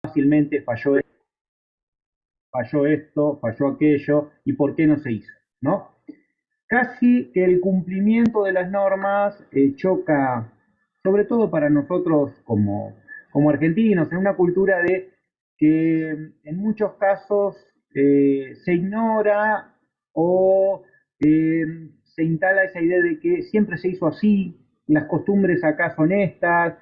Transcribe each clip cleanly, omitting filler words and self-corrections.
fácilmente falló esto, falló aquello, y por qué no se hizo, ¿no? Casi que el cumplimiento de las normas choca, sobre todo para nosotros como argentinos, en una cultura de que en muchos casos se ignora o se instala esa idea de que siempre se hizo así, las costumbres acá son estas,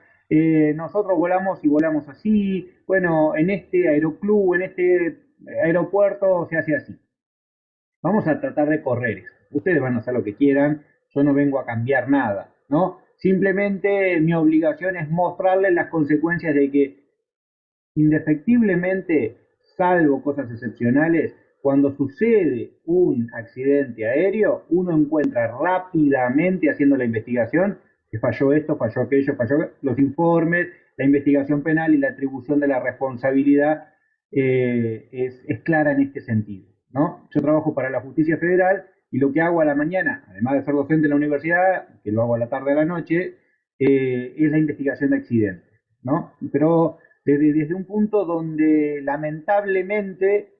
nosotros volamos y volamos así, bueno, en este aeroclub, en este aeropuerto se hace así. Vamos a tratar de correr eso. Ustedes van a hacer lo que quieran, yo no vengo a cambiar nada, ¿no? Simplemente mi obligación es mostrarles las consecuencias de que indefectiblemente, salvo cosas excepcionales, cuando sucede un accidente aéreo, uno encuentra rápidamente haciendo la investigación que falló esto, falló aquello, falló los informes, la investigación penal y la atribución de la responsabilidad es clara en este sentido, ¿no? Yo trabajo para la justicia federal y lo que hago a la mañana, además de ser docente en la universidad, que lo hago a la tarde a la noche, es la investigación de accidentes, ¿no? Pero desde un punto donde lamentablemente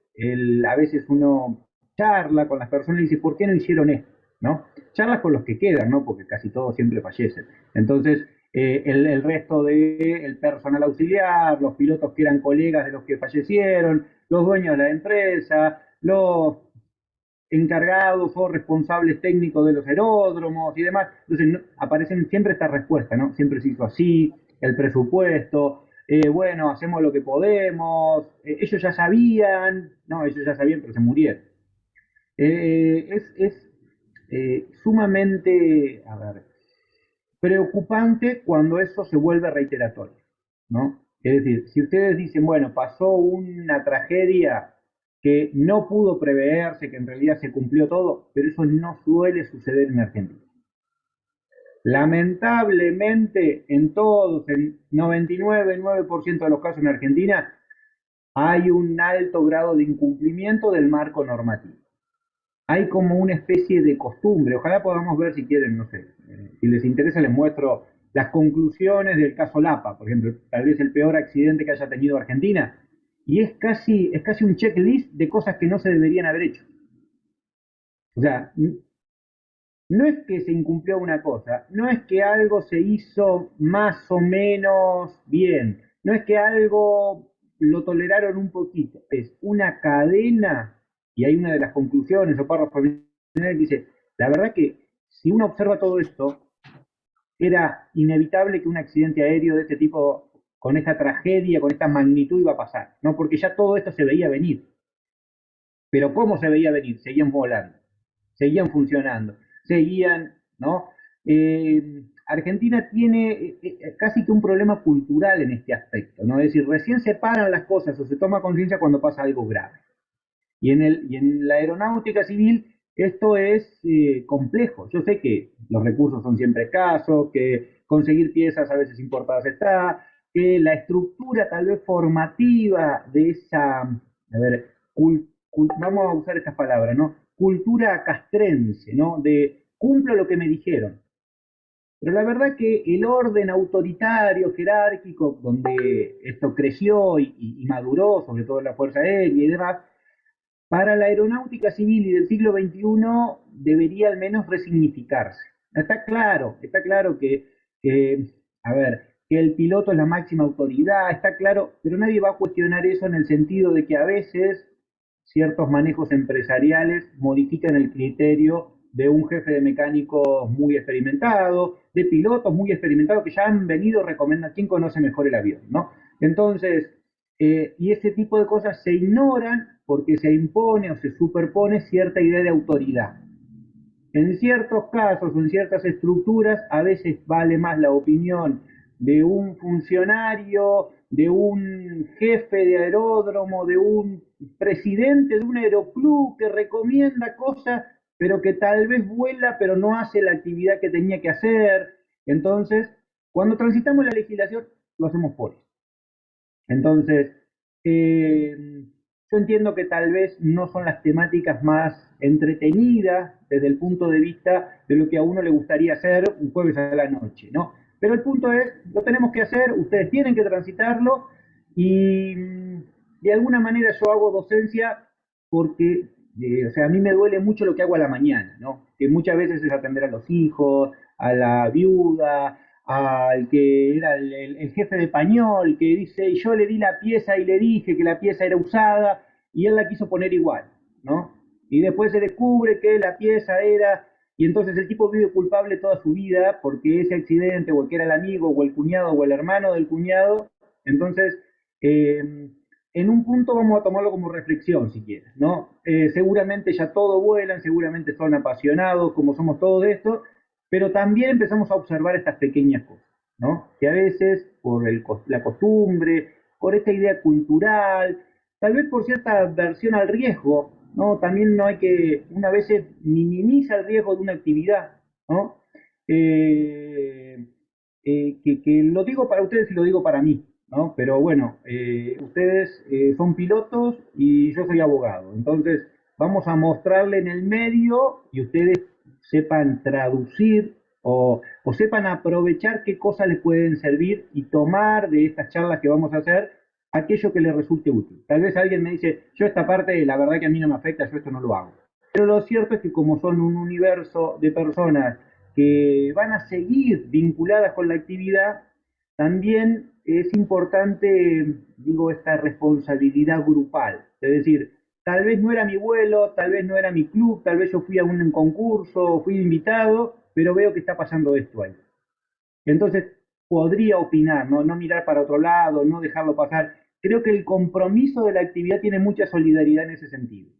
a veces uno charla con las personas y dice, ¿por qué no hicieron esto? ¿No? Charlas con los que quedan, ¿no? Porque casi todos siempre fallecen. Entonces, el resto del personal auxiliar, los pilotos que eran colegas de los que fallecieron, los dueños de la empresa, los encargados o responsables técnicos de los aeródromos y demás. Entonces aparecen siempre esta respuesta, ¿no? Siempre se hizo así, el presupuesto, bueno, hacemos lo que podemos, ellos ya sabían, no, ellos ya sabían, pero se murieron. Es sumamente, a ver, preocupante cuando eso se vuelve reiteratorio, ¿no? Es decir, si ustedes dicen, bueno, pasó una tragedia que no pudo preverse, que en realidad se cumplió todo, pero eso no suele suceder en Argentina. Lamentablemente, en todos, el 99,9% de los casos en Argentina, hay un alto grado de incumplimiento del marco normativo. Hay como una especie de costumbre. Ojalá podamos ver si quieren, no sé, si les interesa les muestro las conclusiones del caso Lapa, por ejemplo, tal vez el peor accidente que haya tenido Argentina. Y es casi un checklist de cosas que no se deberían haber hecho. O sea, no es que se incumplió una cosa, no es que algo se hizo más o menos bien, no es que algo lo toleraron un poquito, es una cadena, y hay una de las conclusiones o párrafos que dice, la verdad que si uno observa todo esto, era inevitable que un accidente aéreo de este tipo, con esta tragedia, con esta magnitud, iba a pasar, ¿no? Porque ya todo esto se veía venir. Pero ¿cómo se veía venir? Seguían volando, seguían funcionando, seguían, ¿no? Argentina tiene casi que un problema cultural en este aspecto, ¿no? Es decir, recién se paran las cosas o se toma conciencia cuando pasa algo grave. Y en la aeronáutica civil esto es complejo. Yo sé que los recursos son siempre escasos, que conseguir piezas a veces importadas está, que la estructura tal vez formativa de esa, a ver, vamos a usar estas palabras, ¿no? Cultura castrense, ¿no? De cumplo lo que me dijeron. Pero la verdad que el orden autoritario, jerárquico, donde esto creció y maduró, sobre todo en la Fuerza Aérea y demás, para la aeronáutica civil y del siglo XXI debería al menos resignificarse. Está claro a ver, que el piloto es la máxima autoridad, está claro, pero nadie va a cuestionar eso en el sentido de que a veces ciertos manejos empresariales modifican el criterio de un jefe de mecánicos muy experimentado, de pilotos muy experimentados que ya han venido recomendando quién conoce mejor el avión, ¿no? Entonces, y ese tipo de cosas se ignoran porque se impone o se superpone cierta idea de autoridad. En ciertos casos o en ciertas estructuras a veces vale más la opinión de un funcionario, de un jefe de aeródromo, de un presidente de un aeroclub que recomienda cosas, pero que tal vez vuela, pero no hace la actividad que tenía que hacer. Entonces, cuando transitamos la legislación, lo hacemos por eso. Entonces, yo entiendo que tal vez no son las temáticas más entretenidas desde el punto de vista de lo que a uno le gustaría hacer un jueves a la noche, ¿no? Pero el punto es, lo tenemos que hacer, ustedes tienen que transitarlo Y de alguna manera yo hago docencia porque, o sea, a mí me duele mucho lo que hago a la mañana, ¿no? Que muchas veces es atender a los hijos, a la viuda, al que era el jefe de pañol, que dice, yo le di la pieza y le dije que la pieza era usada y él la quiso poner igual, ¿no? Y después se descubre que la pieza era, y entonces el tipo vive culpable toda su vida porque ese accidente, o el que era el amigo, o el cuñado, o el hermano del cuñado, entonces en un punto vamos a tomarlo como reflexión, si quieres, ¿no? Seguramente ya todo vuelan, seguramente son apasionados, como somos todos de esto, pero también empezamos a observar estas pequeñas cosas, ¿no? Que a veces, por la costumbre, por esta idea cultural, tal vez por cierta aversión al riesgo, ¿no? También no hay que, una vez minimiza el riesgo de una actividad, ¿no? Eh, que lo digo para ustedes y lo digo para mí, ¿no? Pero bueno, ustedes son pilotos y yo soy abogado. Entonces, vamos a mostrarle en el medio y ustedes sepan traducir o sepan aprovechar qué cosas les pueden servir y tomar de estas charlas que vamos a hacer aquello que les resulte útil. Tal vez alguien me dice, yo esta parte, la verdad que a mí no me afecta, yo esto no lo hago. Pero lo cierto es que como son un universo de personas que van a seguir vinculadas con la actividad, también es importante, digo, esta responsabilidad grupal. Es decir, tal vez no era mi vuelo, tal vez no era mi club, tal vez yo fui a un concurso, fui invitado, pero veo que está pasando esto ahí. Entonces, podría opinar, ¿no? No mirar para otro lado, no dejarlo pasar. Creo que el compromiso de la actividad tiene mucha solidaridad en ese sentido.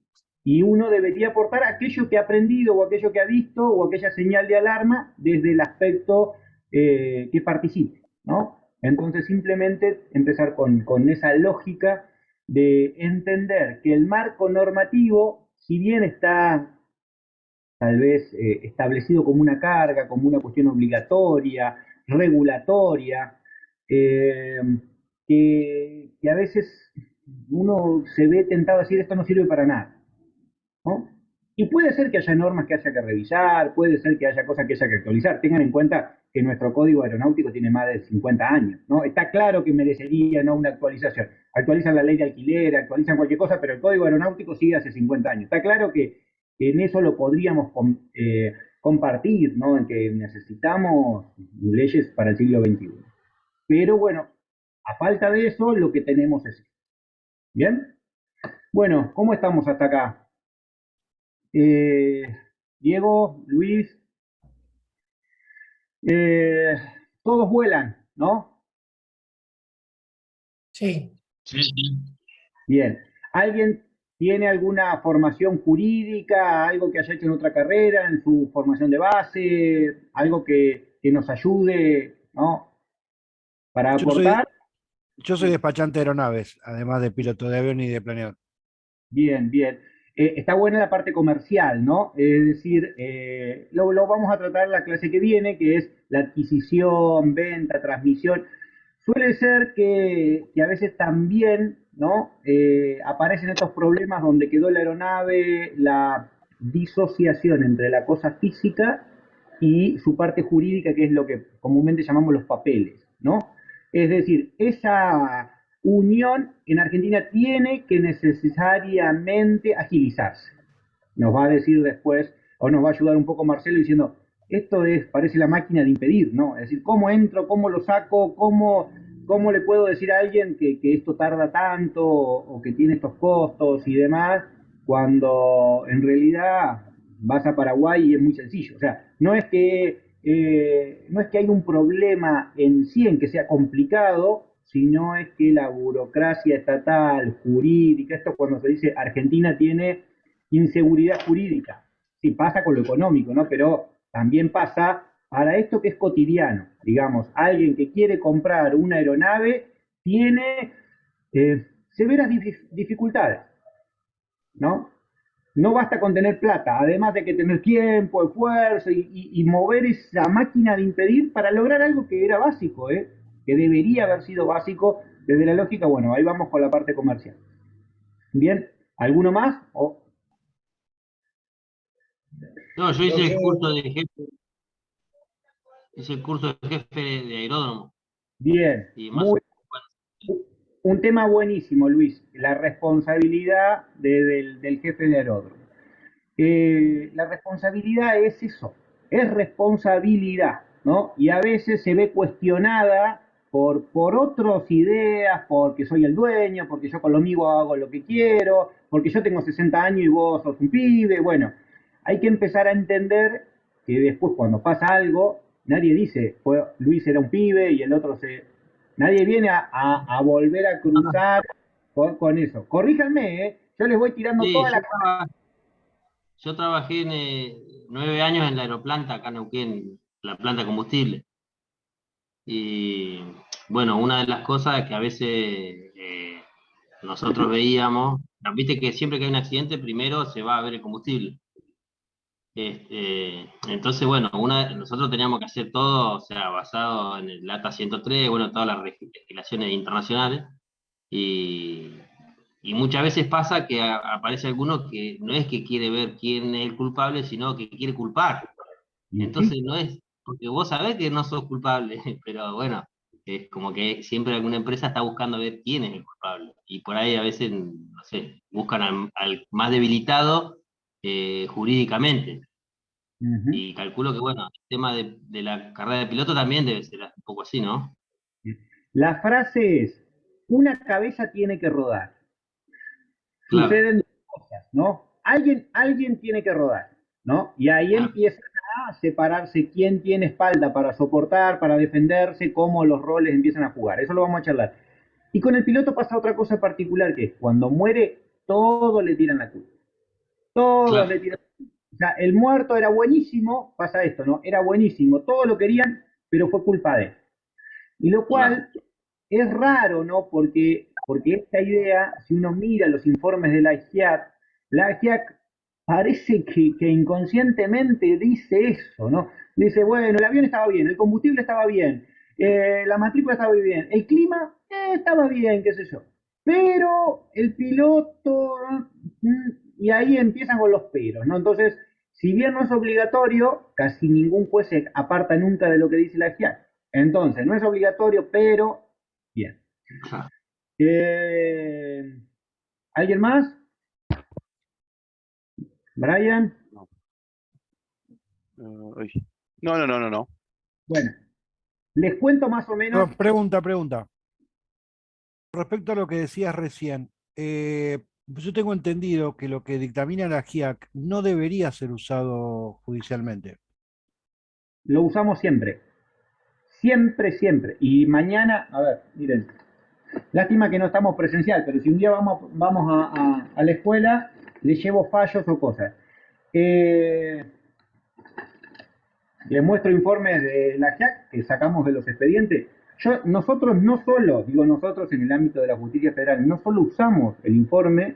Y uno debería aportar aquello que ha aprendido o aquello que ha visto o aquella señal de alarma desde el aspecto que participe, ¿no? Entonces, simplemente empezar con esa lógica de entender que el marco normativo, si bien está tal vez establecido como una carga, como una cuestión obligatoria, regulatoria, eh, que a veces uno se ve tentado a decir esto no sirve para nada, ¿no? Y puede ser que haya normas que haya que revisar, puede ser que haya cosas que haya que actualizar. Tengan en cuenta que nuestro código aeronáutico tiene más de 50 años, ¿no? Está claro que merecería, ¿no?, una actualización. Actualizan la ley de alquiler, actualizan cualquier cosa, pero el código aeronáutico sigue hace 50 años. Está claro que en eso lo podríamos compartir, ¿no? En que necesitamos leyes para el siglo XXI. Pero bueno, a falta de eso, lo que tenemos es esto. ¿Bien? Bueno, ¿cómo estamos hasta acá? Eh, Diego, Luis, eh, todos vuelan, ¿no? Sí. Sí, sí. Bien. ¿Alguien tiene alguna formación jurídica, algo que haya hecho en otra carrera, en su formación de base, algo que nos ayude, ¿no? Para Yo soy, aportar. yo soy despachante de aeronaves, además de piloto de avión y de planeador. Bien, bien. Está buena la parte comercial, ¿no? Es decir, lo vamos a tratar la clase que viene, que es la adquisición, venta, transmisión. Suele ser que a veces también, ¿no? Aparecen estos problemas donde quedó la aeronave, la disociación entre la cosa física y su parte jurídica, que es lo que comúnmente llamamos los papeles, ¿no? Es decir, esa unión en Argentina tiene que necesariamente agilizarse. Nos va a decir después, o nos va a ayudar un poco Marcelo diciendo, esto es, parece la máquina de impedir, ¿no? Es decir, ¿cómo entro? ¿Cómo lo saco? ¿Cómo le puedo decir a alguien que esto tarda tanto o que tiene estos costos y demás? Cuando en realidad vas a Paraguay y es muy sencillo. O sea, no es que hay un problema en sí en que sea complicado, sino es que la burocracia estatal, jurídica, esto cuando se dice Argentina tiene inseguridad jurídica, sí pasa con lo económico, ¿no? Pero también pasa para esto que es cotidiano, digamos, alguien que quiere comprar una aeronave tiene severas dificultades, ¿no? No basta con tener plata, además de que tener tiempo, esfuerzo y mover esa máquina de impedir para lograr algo que era básico, que debería haber sido básico desde la lógica. Bueno, ahí vamos con la parte comercial. Bien, ¿alguno más? No, yo Lo hice el curso que, de jefe, hice el curso de jefe de aeródromo Bien, y más o muy, menos, bueno, un tema buenísimo, Luis, la responsabilidad del jefe de aeródromo. La responsabilidad es eso, es responsabilidad, ¿no? Y a veces se ve cuestionada por otras ideas, porque soy el dueño, porque yo con lo mío hago lo que quiero, porque yo tengo 60 años y vos sos un pibe. Bueno, hay que empezar a entender que después cuando pasa algo, nadie dice, Luis era un pibe y el otro se... Nadie viene a volver a cruzar con eso. Corríjanme, ¿eh? Yo les voy tirando Sí, toda la... yo trabajé 9 años en la aeroplanta, acá en Neuquén, la planta de combustible. Y bueno, una de las cosas es que a veces nosotros veíamos, viste que siempre que hay un accidente, primero se va a ver el combustible. Entonces, bueno, nosotros teníamos que hacer todo, o sea, basado en el ATA 103, bueno, todas las legislaciones internacionales, y, y muchas veces pasa que aparece alguno que no es que quiere ver quién es el culpable, sino que quiere culpar. Y sí, Entonces no es, porque vos sabés que no sos culpable, pero bueno, es como que siempre alguna empresa está buscando ver quién es el culpable. Y por ahí a veces, no sé, buscan al más debilitado jurídicamente. ujú. Y calculo que, bueno, el tema de la carrera de piloto también debe ser un poco así, ¿no? La frase es, una cabeza tiene que rodar. Claro, Suceden cosas, ¿no? Alguien tiene que rodar, ¿no? Y ahí claro. empieza a separarse quién tiene espalda para soportar, para defenderse, cómo los roles empiezan a jugar. Eso lo vamos a charlar. Y con el piloto pasa otra cosa particular, que es cuando muere, todos le tiran la culpa. Todos le Claro, tiran. O sea, el muerto era buenísimo, pasa esto, ¿no? Era buenísimo, todos lo querían, pero fue culpa de él. Y lo claro. cual es raro, ¿no? Porque esta idea, si uno mira los informes de la GIAC parece que inconscientemente dice eso, ¿no? Dice, bueno, el avión estaba bien, el combustible estaba bien, la matrícula estaba bien, el clima estaba bien, qué sé yo. Pero el piloto, y ahí empiezan con los peros, ¿no? Entonces, si bien no es obligatorio, casi ningún juez se aparta nunca de lo que dice la GIAC. Entonces, no es obligatorio, pero bien. Claro. Eh, ¿Alguien más? ¿Brian? No. Uy. No, no, no, no, no. Bueno, les cuento más o menos. No, pregunta. Respecto a lo que decías recién, yo tengo entendido que lo que dictamina la GIAC no debería ser usado judicialmente. Lo usamos siempre. Siempre, siempre. Y mañana, a ver, miren, lástima que no estamos presencial, pero si un día vamos a la escuela, les llevo fallos o cosas. Eh, Les muestro informes de la GIAC que sacamos de los expedientes. Nosotros no solo, digo nosotros en el ámbito de la justicia federal, no solo usamos el informe,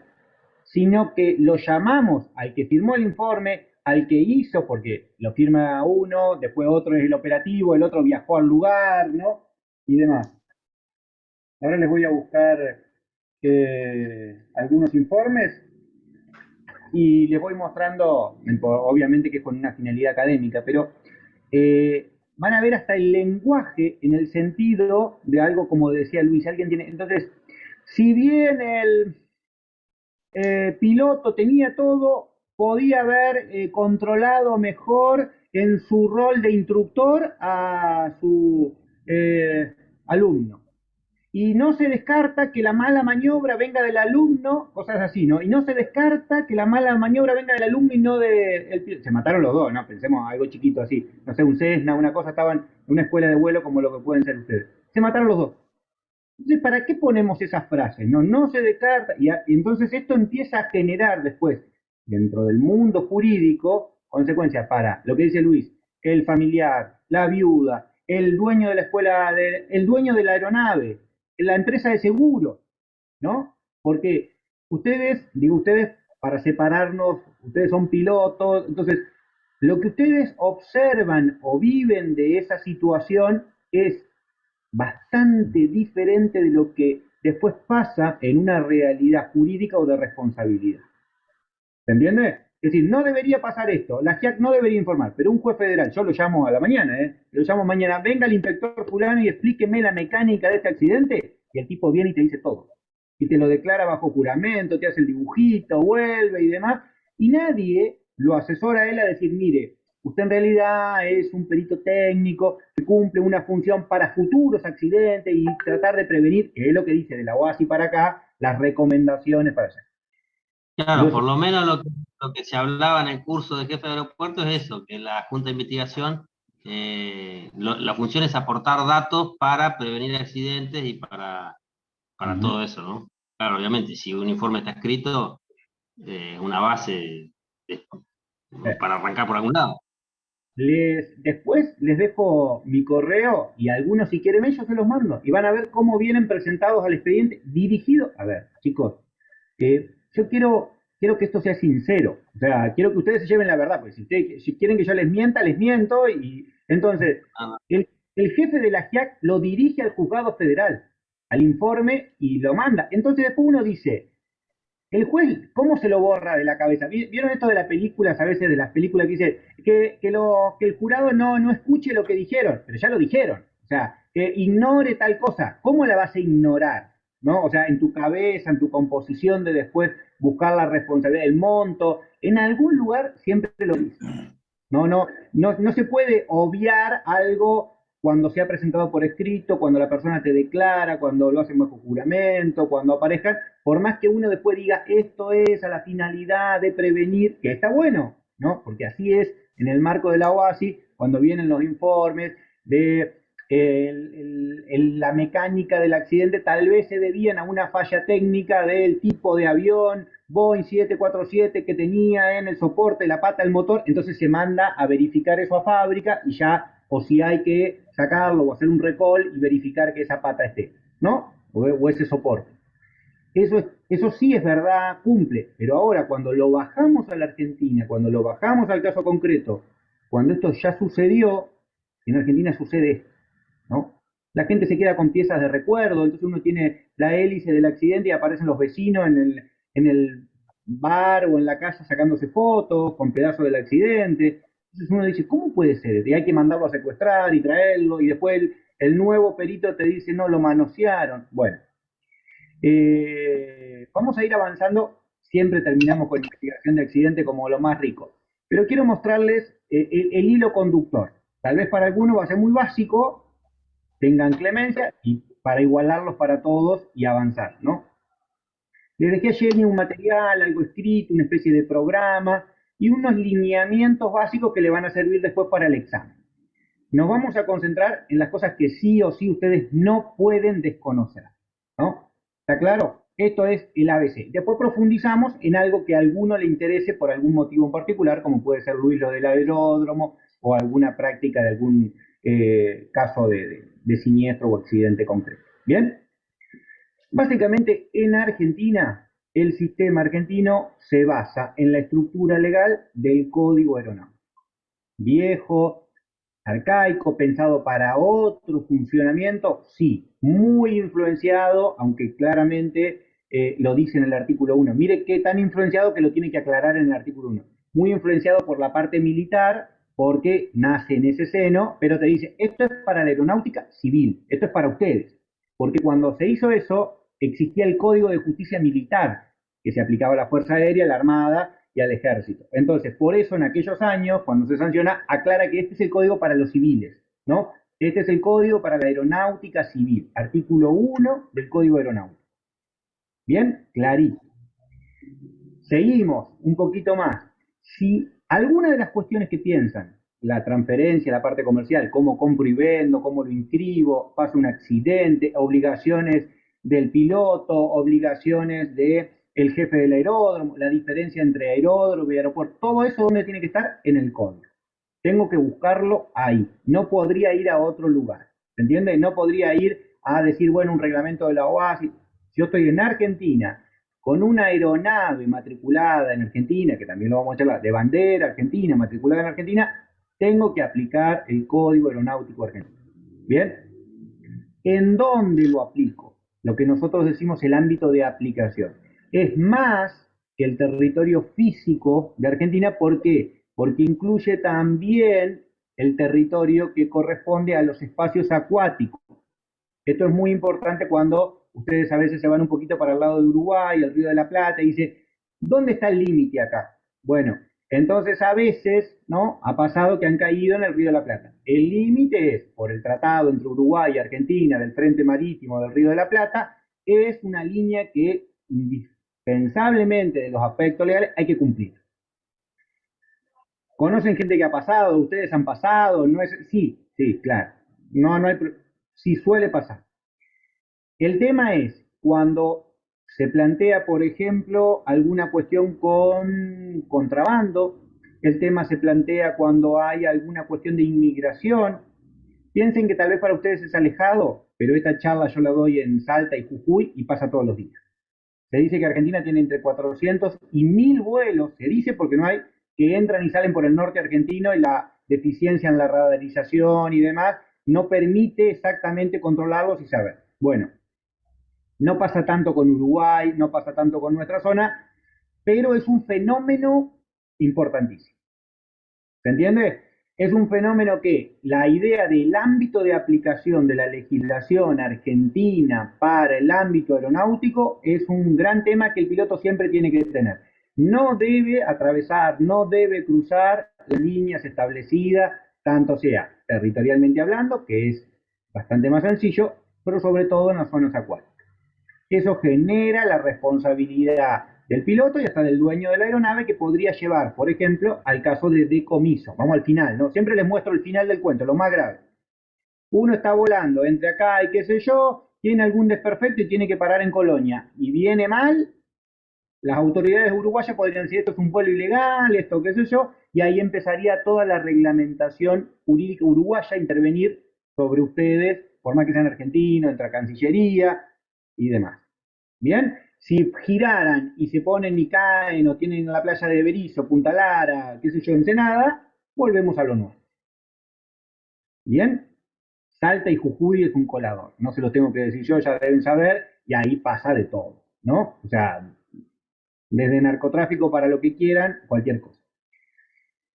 sino que lo llamamos al que firmó el informe, al que hizo, porque lo firma uno, después otro es el operativo, el otro viajó al lugar, ¿no? Y demás. Ahora les voy a buscar algunos informes y les voy mostrando, obviamente que es con una finalidad académica, pero van a ver hasta el lenguaje en el sentido de algo como decía Luis, alguien tiene, entonces, si bien el piloto tenía todo, podía haber controlado mejor en su rol de instructor a su alumno. Y no se descarta que la mala maniobra venga del alumno, cosas así, ¿no? Y no se descarta que la mala maniobra venga del alumno y no del piloto. Se mataron los dos, ¿no? Pensemos algo chiquito así. No sé, un Cessna, una cosa, estaban en una escuela de vuelo como lo que pueden ser ustedes. Se mataron los dos. Entonces, ¿para qué ponemos esas frases? No, no se descarta. Y entonces esto empieza a generar después, dentro del mundo jurídico, consecuencias para lo que dice Luis, el familiar, la viuda, el dueño de la escuela, el dueño de la aeronave, la empresa de seguro, ¿no? Porque ustedes, digo ustedes, para separarnos, ustedes son pilotos, entonces, lo que ustedes observan o viven de esa situación es bastante diferente de lo que después pasa en una realidad jurídica o de responsabilidad. ¿Se entiende? Es decir, no debería pasar esto, la GIAC no debería informar, pero un juez federal, yo lo llamo a la mañana, lo llamo mañana, venga el inspector fulano y explíqueme la mecánica de este accidente, y el tipo viene y te dice todo. Y te lo declara bajo juramento, te hace el dibujito, vuelve y demás, y nadie lo asesora a él a decir, mire, usted en realidad es un perito técnico que cumple una función para futuros accidentes y tratar de prevenir, que es lo que dice de la OASI para acá, las recomendaciones para hacer. Claro, por Entonces, lo menos lo que se hablaba en el curso de jefe de aeropuerto es eso, que la Junta de Investigación, la función es aportar datos para prevenir accidentes y para todo eso, ¿no? Claro, obviamente, si un informe está escrito, una base eh, para arrancar por algún lado. después les dejo mi correo y algunos si quieren ellos se los mando y van a ver cómo vienen presentados al expediente dirigido. A ver, chicos, yo quiero que esto sea sincero, o sea, quiero que ustedes se lleven la verdad, porque si quieren que yo les mienta, les miento y entonces Ah, el, el jefe de la GIAC lo dirige al juzgado federal, al informe y lo manda. Entonces después uno dice, el juez, ¿cómo se lo borra de la cabeza? ¿Vieron esto de las películas, a veces de las películas que dice que el jurado no escuche lo que dijeron? Pero ya lo dijeron. O sea, que ignore tal cosa. ¿Cómo la vas a ignorar? ¿No? O sea, en tu cabeza, en tu composición de después buscar la responsabilidad, el monto, en algún lugar siempre lo dice. No se puede obviar algo cuando se ha presentado por escrito, cuando la persona te declara, cuando lo hacen bajo juramento, cuando aparezcan, por más que uno después diga esto es a la finalidad de prevenir, que está bueno, ¿no? Porque así es en el marco de la OASI, cuando vienen los informes de la mecánica del accidente, tal vez se debían a una falla técnica del tipo de avión Boeing 747 que tenía en el soporte la pata del motor, entonces se manda a verificar eso a fábrica y ya, o si hay que sacarlo o hacer un recall y verificar que esa pata esté, ¿no? O ese soporte. Eso sí es verdad, cumple, pero ahora cuando lo bajamos a la Argentina, cuando lo bajamos al caso concreto, cuando esto ya sucedió, en Argentina sucede esto, ¿no? La gente se queda con piezas de recuerdo, entonces uno tiene la hélice del accidente y aparecen los vecinos en el bar o en la casa sacándose fotos con pedazos del accidente. Entonces uno dice, ¿cómo puede ser? Y hay que mandarlo a secuestrar y traerlo, y después el nuevo perito te dice, no, lo manosearon. Bueno, vamos a ir avanzando, siempre terminamos con investigación de accidente como lo más rico, pero quiero mostrarles el hilo conductor. Tal vez para algunos va a ser muy básico, tengan clemencia y para igualarlos para todos y avanzar, ¿no? Les dejé ayer un material, algo escrito, una especie de programa y unos lineamientos básicos que le van a servir después para el examen. Nos vamos a concentrar en las cosas que sí o sí ustedes no pueden desconocer, ¿no? ¿Está claro? Esto es el ABC. Después profundizamos en algo que a alguno le interese por algún motivo en particular, como puede ser Luis lo del aeródromo o alguna práctica de algún caso de siniestro o accidente concreto. ¿Bien? Básicamente, en Argentina, el sistema argentino se basa en la estructura legal del Código Aeronáutico. Viejo, arcaico, pensado para otro funcionamiento, sí, muy influenciado, aunque claramente lo dice en el artículo 1. Mire qué tan influenciado que lo tiene que aclarar en el artículo 1. Muy influenciado por la parte militar, porque nace en ese seno, pero te dice, esto es para la aeronáutica civil, esto es para ustedes. Porque cuando se hizo eso, existía el Código de Justicia Militar, que se aplicaba a la Fuerza Aérea, a la Armada y al Ejército. Entonces, por eso en aquellos años, cuando se sanciona, aclara que este es el código para los civiles, ¿no? Este es el código para la aeronáutica civil, artículo 1 del Código Aeronáutico. ¿Bien? Clarito. Seguimos un poquito más. Si alguna de las cuestiones que piensan, la transferencia, la parte comercial, cómo compro y vendo, cómo lo inscribo, pasa un accidente, obligaciones del piloto, obligaciones de el jefe del aeródromo, la diferencia entre aeródromo y aeropuerto, todo eso ¿dónde tiene que estar? En el código. Tengo que buscarlo ahí. No podría ir a otro lugar. ¿Se entiende? No podría ir a decir, bueno, un reglamento de la OASI. Si yo estoy en Argentina con una aeronave matriculada en Argentina, que también lo vamos a charlar, de bandera argentina, matriculada en Argentina, tengo que aplicar el Código Aeronáutico Argentino. ¿Bien? ¿En dónde lo aplico? Lo que nosotros decimos el ámbito de aplicación. Es más que el territorio físico de Argentina, ¿por qué? Porque incluye también el territorio que corresponde a los espacios acuáticos. Esto es muy importante cuando ustedes a veces se van un poquito para el lado de Uruguay, el Río de la Plata, y dicen, ¿dónde está el límite acá? Bueno, entonces a veces, ¿no? Ha pasado que han caído en el Río de la Plata. El límite es, por el tratado entre Uruguay y Argentina, del Frente Marítimo del Río de la Plata, es una línea que indispensablemente de los aspectos legales hay que cumplir. ¿Conocen gente que ha pasado? ¿Ustedes han pasado? ¿No es? Sí, sí, claro. No, no hay. Sí suele pasar. El tema es cuando se plantea, por ejemplo, alguna cuestión con contrabando. El tema se plantea cuando hay alguna cuestión de inmigración. Piensen que tal vez para ustedes es alejado, pero esta charla yo la doy en Salta y Jujuy y pasa todos los días. Se dice que Argentina tiene entre 400 y 1000 vuelos, se dice porque no hay, que entran y salen por el norte argentino y la deficiencia en la radarización y demás no permite exactamente controlarlos y saber. Bueno, no pasa tanto con Uruguay, no pasa tanto con nuestra zona, pero es un fenómeno importantísimo. ¿Se entiende? Es un fenómeno que la idea del ámbito de aplicación de la legislación argentina para el ámbito aeronáutico es un gran tema que el piloto siempre tiene que tener. No debe atravesar, no debe cruzar las líneas establecidas, tanto sea territorialmente hablando, que es bastante más sencillo, pero sobre todo en las zonas acuáticas. Eso genera la responsabilidad del piloto y hasta del dueño de la aeronave que podría llevar, por ejemplo, al caso de decomiso. Vamos al final, ¿no? Siempre les muestro el final del cuento, lo más grave. Uno está volando entre acá y qué sé yo, tiene algún desperfecto y tiene que parar en Colonia. Y viene mal, las autoridades uruguayas podrían decir esto es un vuelo ilegal, esto qué sé yo, y ahí empezaría toda la reglamentación jurídica uruguaya a intervenir sobre ustedes, por más que sean argentinos, entre Cancillería y demás. Bien, si giraran y se ponen y caen o tienen la playa de Berizo, Punta Lara, qué sé yo, Ensenada, volvemos a lo nuestro. Bien, Salta y Jujuy es un colador, no se lo tengo que decir yo, ya deben saber, y ahí pasa de todo, ¿no? O sea, desde narcotráfico para lo que quieran, cualquier cosa.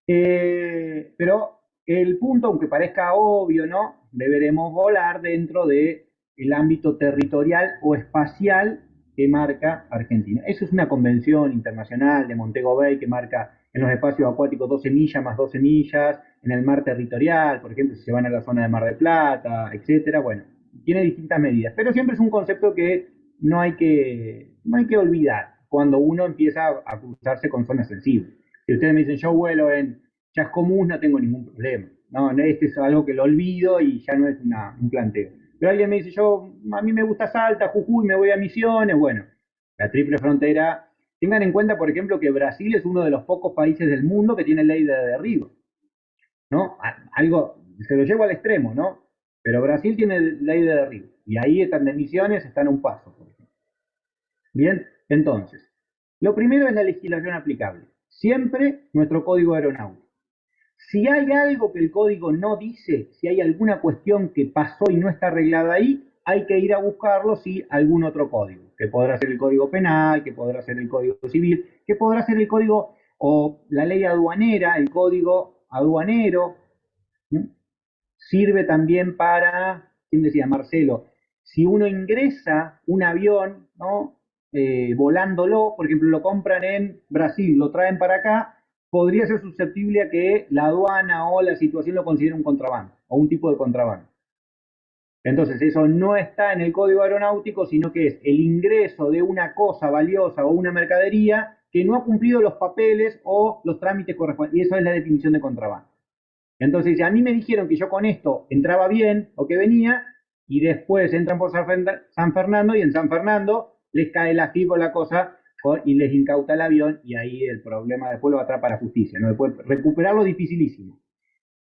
Pero el punto, aunque parezca obvio, ¿no? Deberemos volar dentro del ámbito territorial o espacial que marca Argentina. Eso es una convención internacional de Montego Bay que marca en los espacios acuáticos 12 millas más 12 millas, en el mar territorial, por ejemplo, si se van a la zona de Mar del Plata, etcétera. Bueno, tiene distintas medidas, pero siempre es un concepto que no hay que olvidar cuando uno empieza a cruzarse con zonas sensibles. Si ustedes me dicen, yo vuelo en Chascomús, no tengo ningún problema. No, este es algo que lo olvido y ya no es un planteo. Pero alguien me dice, a mí me gusta Salta, Jujuy, me voy a Misiones. Bueno, la triple frontera. Tengan en cuenta, por ejemplo, que Brasil es uno de los pocos países del mundo que tiene ley de derribo. ¿No? Algo, se lo llevo al extremo, ¿no? Pero Brasil tiene ley de derribo. Y ahí están de Misiones, están a un paso, por ejemplo. Bien, entonces, lo primero es la legislación aplicable. Siempre nuestro código aeronáutico. Si hay algo que el código no dice, si hay alguna cuestión que pasó y no está arreglada ahí, hay que ir a buscarlo si algún otro código, que podrá ser el código penal, que podrá ser el código civil, que podrá ser el código o la ley aduanera, el código aduanero. ¿Mm? Sirve también para, ¿quién decía? Marcelo, si uno ingresa un avión, ¿no? Volándolo, por ejemplo, lo compran en Brasil, lo traen para acá, podría ser susceptible a que la aduana o la situación lo considere un contrabando o un tipo de contrabando. Entonces, eso no está en el código aeronáutico, sino que es el ingreso de una cosa valiosa o una mercadería que no ha cumplido los papeles o los trámites correspondientes. Y eso es la definición de contrabando. Entonces, a mí me dijeron que yo con esto entraba bien o que venía, y después entran por San Fernando y en San Fernando les cae la FIP la cosa y les incauta el avión y ahí el problema después lo va a traer para justicia, ¿no? Después recuperarlo es dificilísimo.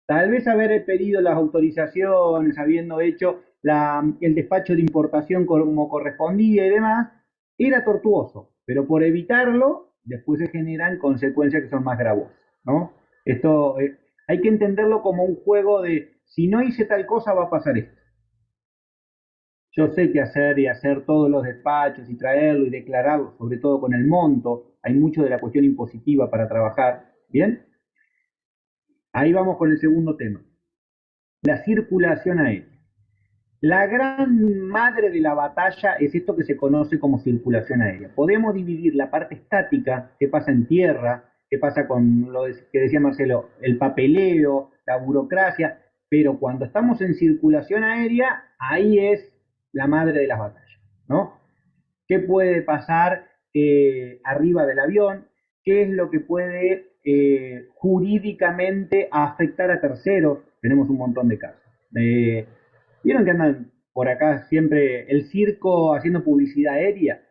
Tal vez haber pedido las autorizaciones, habiendo hecho el despacho de importación como correspondía y demás, era tortuoso, pero por evitarlo, después se generan consecuencias que son más gravosas, ¿no? Esto hay que entenderlo como un juego de, si no hice tal cosa va a pasar esto. Yo sé qué hacer y hacer todos los despachos y traerlo y declararlo, sobre todo con el monto. Hay mucho de la cuestión impositiva para trabajar. ¿Bien? Ahí vamos con el segundo tema. La circulación aérea. La gran madre de la batalla es esto que se conoce como circulación aérea. Podemos dividir la parte estática, que pasa en tierra, que pasa con lo que decía Marcelo, el papeleo, la burocracia, pero cuando estamos en circulación aérea, ahí es la madre de las batallas, ¿no? ¿Qué puede pasar arriba del avión? ¿Qué es lo que puede jurídicamente afectar a terceros? Tenemos un montón de casos. ¿Vieron que andan por acá siempre el circo haciendo publicidad aérea?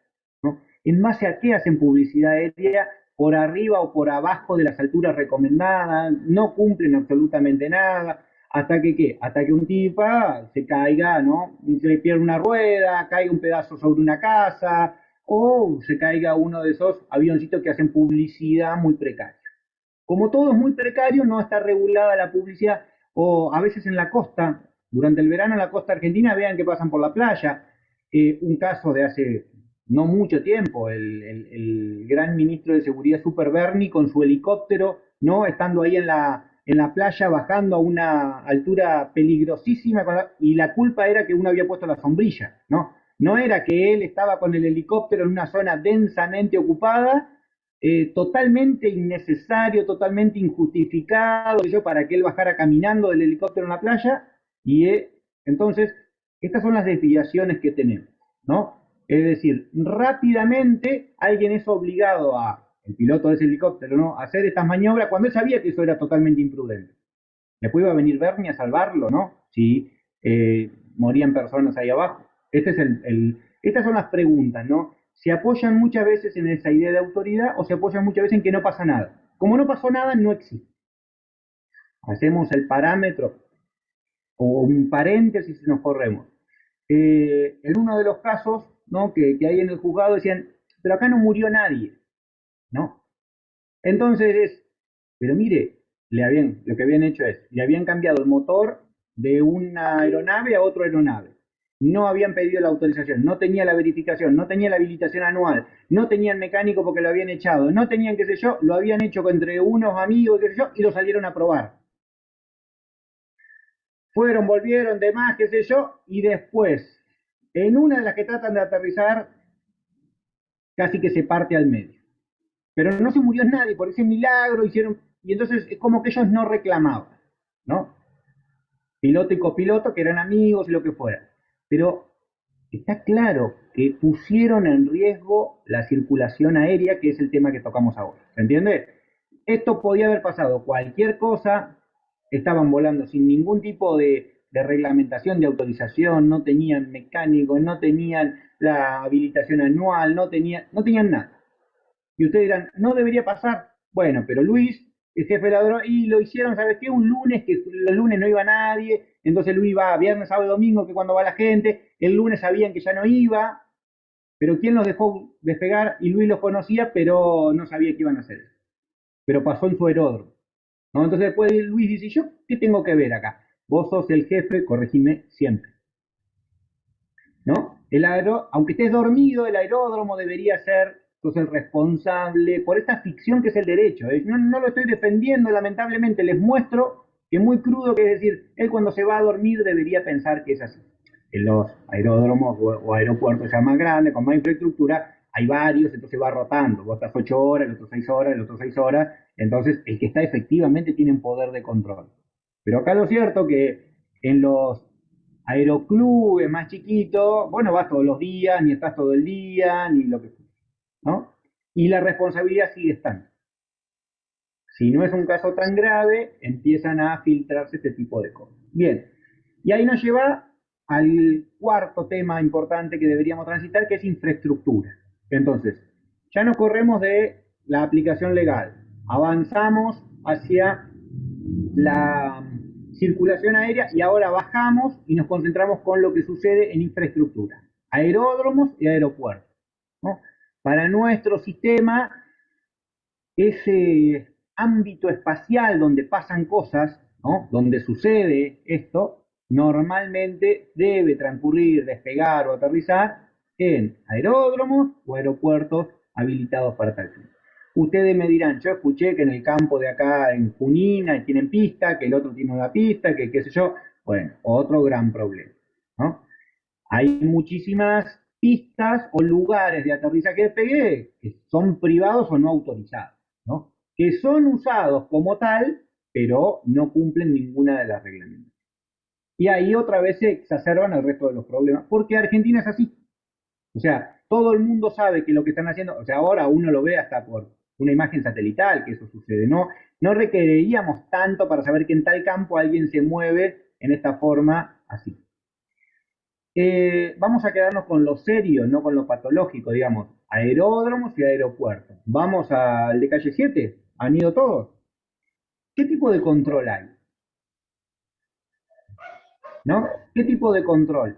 ¿No? ¿En base a qué hacen publicidad aérea? Por arriba o por abajo de las alturas recomendadas, no cumplen absolutamente nada, hasta que ¿qué? Hasta que un tipa se caiga, ¿no? Se pierde una rueda, caiga un pedazo sobre una casa, o se caiga uno de esos avioncitos que hacen publicidad muy precaria. Como todo es muy precario, no está regulada la publicidad, o a veces en la costa, durante el verano en la costa argentina, vean que pasan por la playa. Un caso de hace no mucho tiempo, el gran ministro de Seguridad Super Berni con su helicóptero, ¿no? Estando ahí en la playa, bajando a una altura peligrosísima, y la culpa era que uno había puesto la sombrilla, ¿no? No era que él estaba con el helicóptero en una zona densamente ocupada, totalmente innecesario, totalmente injustificado, yo, para que él bajara caminando del helicóptero en la playa, y entonces, estas son las desviaciones que tenemos, ¿no? Es decir, rápidamente alguien es obligado el piloto de ese helicóptero, ¿no? A hacer estas maniobras cuando él sabía que eso era totalmente imprudente. Después iba a venir Bernie a salvarlo, ¿no? Si morían personas ahí abajo. Estas son las preguntas, ¿no? Se apoyan muchas veces en esa idea de autoridad o se apoyan muchas veces en que no pasa nada. Como no pasó nada, no existe. Hacemos el parámetro o un paréntesis y nos corremos. En uno de los casos, ¿no? que hay en el juzgado decían, pero acá no murió nadie, ¿no? Entonces pero mire, lo que habían hecho es, le habían cambiado el motor de una aeronave a otra aeronave. No habían pedido la autorización, no tenía la verificación, no tenía la habilitación anual, no tenían mecánico porque lo habían echado, no tenían qué sé yo, lo habían hecho entre unos amigos, qué sé yo, y lo salieron a probar. Fueron, volvieron, demás, qué sé yo, y después, en una de las que tratan de aterrizar, casi que se parte al medio. Pero no se murió nadie, por ese milagro hicieron, y entonces es como que ellos no reclamaban, ¿no? Piloto y copiloto, que eran amigos y lo que fuera. Pero está claro que pusieron en riesgo la circulación aérea, que es el tema que tocamos ahora. ¿Se entiende? Esto podía haber pasado cualquier cosa, estaban volando sin ningún tipo de reglamentación, de autorización, no tenían mecánicos, no tenían la habilitación anual, no tenían nada. Y ustedes dirán, no debería pasar. Bueno, pero Luis, el jefe de la droga, y lo hicieron, ¿sabes qué? Un lunes, que los lunes no iba nadie, entonces Luis iba viernes, sábado y domingo, que cuando va la gente, el lunes sabían que ya no iba, pero ¿quién los dejó despegar? Y Luis los conocía, pero no sabía qué iban a hacer. Pero pasó en su aeródromo, ¿no? Entonces después Luis dice, ¿yo qué tengo que ver acá? Vos sos el jefe, corregime siempre, ¿no? Aunque estés dormido, el aeródromo debería ser, sos el responsable por esta ficción que es el derecho. No lo estoy defendiendo, lamentablemente, les muestro que es muy crudo, que es decir, él cuando se va a dormir debería pensar que es así. En los aeródromos o aeropuertos ya más grandes, con más infraestructura, hay varios, entonces va rotando. Vos estás 8 horas, el otro 6 horas, el otro 6 horas. Entonces, el que está efectivamente tiene un poder de control. Pero acá lo cierto que en los aeroclubes más chiquitos, bueno, vas todos los días, ni estás todo el día, ni lo que sea, ¿no? Y la responsabilidad sigue estando. Si no es un caso tan grave, empiezan a filtrarse este tipo de cosas. Bien, y ahí nos lleva al cuarto tema importante que deberíamos transitar, que es infraestructura. Entonces, ya nos corremos de la aplicación legal, avanzamos hacia la circulación aérea y ahora bajamos y nos concentramos con lo que sucede en infraestructura, aeródromos y aeropuertos, ¿no? Para nuestro sistema, ese ámbito espacial donde pasan cosas, ¿no? Donde sucede esto, normalmente debe transcurrir, despegar o aterrizar en aeródromos o aeropuertos habilitados para tal fin. Ustedes me dirán, yo escuché que en el campo de acá en Junín tienen pista, que el otro tiene una pista, que qué sé yo. Bueno, otro gran problema. ¿no? Hay muchísimas pistas o lugares de aterrizaje y despegue que son privados o no autorizados, ¿no? Que son usados como tal, pero no cumplen ninguna de las reglamentos. Y ahí otra vez se exacerban el resto de los problemas, porque Argentina es así. O sea, todo el mundo sabe que lo que están haciendo, o sea, ahora uno lo ve hasta por una imagen satelital que eso sucede, ¿no? No requeriríamos tanto para saber que en tal campo alguien se mueve en esta forma así. Vamos a quedarnos con lo serio, no con lo patológico, digamos, aeródromos y aeropuertos. Vamos al de calle 7, ¿han ido todos? ¿Qué tipo de control hay? ¿No? ¿Qué tipo de control?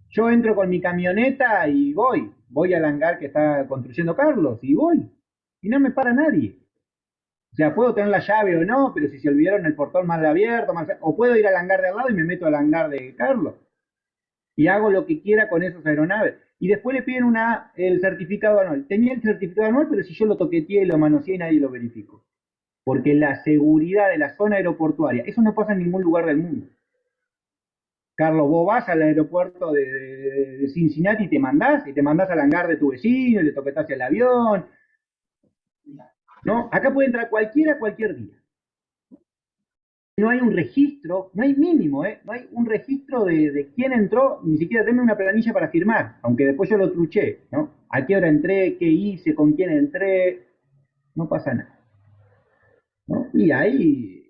Yo entro con mi camioneta y voy al hangar que está construyendo Carlos y voy, y no me para nadie. O sea, puedo tener la llave o no, pero si se olvidaron el portón mal abierto, o puedo ir al hangar de al lado y me meto al hangar de Carlos y hago lo que quiera con esas aeronaves. Y después le piden el certificado anual. Tenía el certificado anual, pero si yo lo toqueteé y lo manoseé y nadie lo verificó. Porque la seguridad de la zona aeroportuaria, eso no pasa en ningún lugar del mundo. Carlos, vos vas al aeropuerto de Cincinnati y te mandás al hangar de tu vecino, y le toquetás el avión. ¿No? Acá puede entrar cualquiera cualquier día. No hay un registro, no hay mínimo, no hay un registro de quién entró, ni siquiera denme una planilla para firmar, aunque después yo lo truché, ¿no? ¿A qué hora entré? ¿Qué hice? ¿Con quién entré? No pasa nada, ¿no? Y ahí